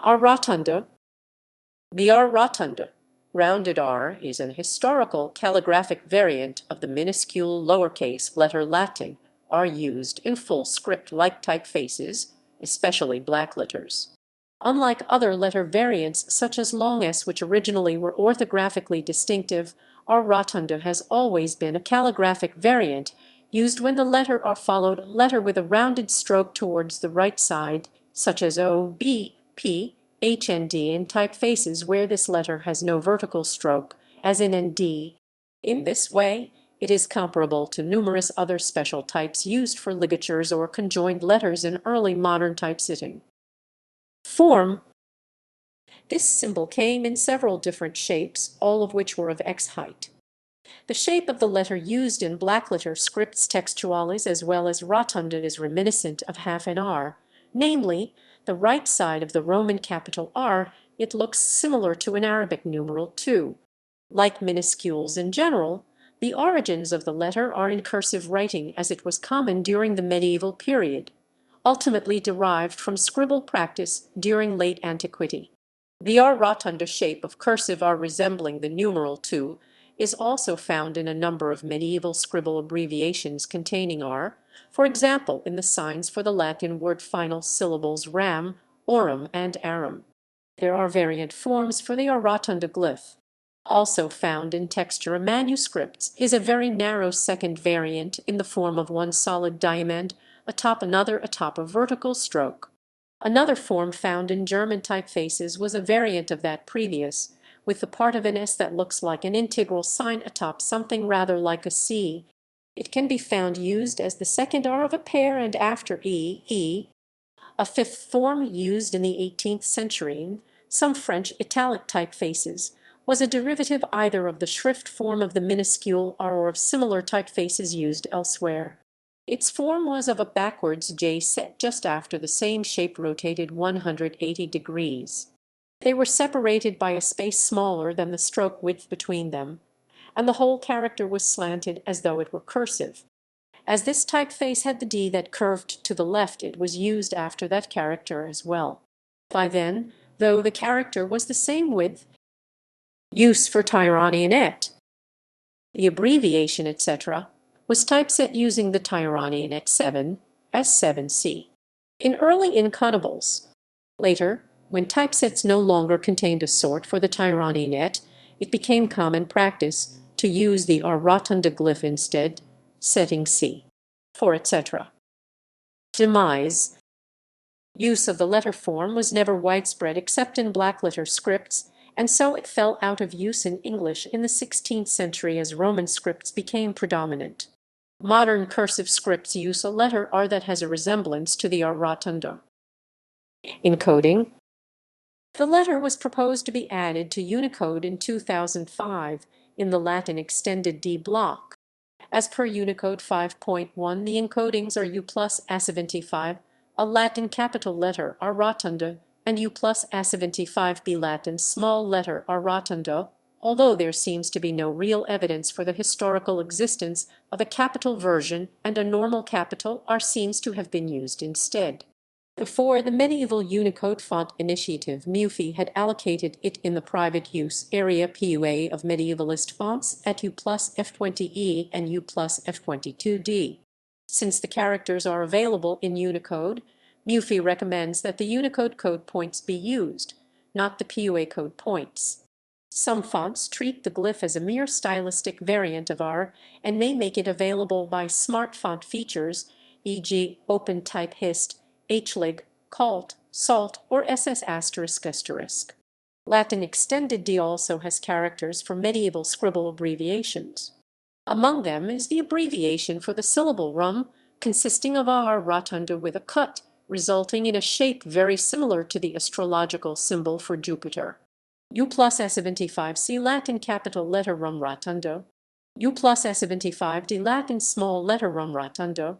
R rotunda. The R rotunda, rounded R, is an historical calligraphic variant of the minuscule lowercase letter Latin R used in full script-like typefaces, especially blackletters. Unlike other letter variants such as long S, which originally were orthographically distinctive, R rotunda has always been a calligraphic variant used when the letter R followed a letter with a rounded stroke towards the right side, such as O, B, P, H, and D in typefaces where this letter has no vertical stroke, as in ND. In this way, it is comparable to numerous other special types used for ligatures or conjoined letters in early modern typesetting. Form. This symbol came in several different shapes, all of which were of X height. The shape of the letter used in blackletter scripts textuales as well as rotunda is reminiscent of half an R, namely, the right side of the Roman capital R. It looks similar to an Arabic numeral 2. Like minuscules in general, the origins of the letter are in cursive writing as it was common during the medieval period, ultimately derived from scribble practice during late antiquity. The R rotunda shape of cursive R resembling the numeral 2 is also found in a number of medieval scribble abbreviations containing R, for example in the signs for the Latin word final syllables ram, aurum, and arum. There are variant forms for the R rotunda glyph. Also found in textura manuscripts is a very narrow second variant in the form of one solid diamond atop another atop a vertical stroke. Another form found in German typefaces was a variant of that previous, with the part of an S that looks like an integral sign atop something rather like a C. It can be found used as the second R of a pair and after E. A fifth form used in the 18th century in some French italic typefaces was a derivative either of the shrift form of the minuscule R or of similar typefaces used elsewhere. Its form was of a backwards J set just after the same shape rotated 180 degrees. They were separated by a space smaller than the stroke width between them, and the whole character was slanted as though it were cursive. As this typeface had the D that curved to the left, it was used after that character as well. By then, though the character was the same width, use for Tyrannianet, the abbreviation etc., was typeset using the Tyrannianet 7 S7C. In early encodables. Later, when typesets no longer contained a sort for the Tyrannianet, it became common practice to use the R rotunda glyph instead, setting C for etc. Demise. Use of the letter form was never widespread except in blackletter scripts, and so it fell out of use in English in the 16th century as Roman scripts became predominant. Modern cursive scripts use a letter R that has a resemblance to the R rotunda. Encoding. The letter was proposed to be added to Unicode in 2005 in the Latin extended D block. As per Unicode 5.1, the encodings are U plus A75, a Latin capital letter R rotunda, and U plus A75B Latin small letter R rotunda, although there seems to be no real evidence for the historical existence of a capital version, and a normal capital R seems to have been used instead. Before the medieval Unicode font initiative, MUFI had allocated it in the private use area PUA of medievalist fonts at U plus F20E and U plus F22D. Since the characters are available in Unicode, MUFI recommends that the Unicode code points be used, not the PUA code points. Some fonts treat the glyph as a mere stylistic variant of R and may make it available by smart font features, e.g. OpenType Hist, HLIG, Calt, Salt, or SS****. Latin extended D also has characters for medieval scribble abbreviations. Among them is the abbreviation for the syllable rum, consisting of R rotunda with a cut, resulting in a shape very similar to the astrological symbol for Jupiter. U plus A75C Latin capital letter rum rotundo. U plus A75D Latin small letter rum rotundo.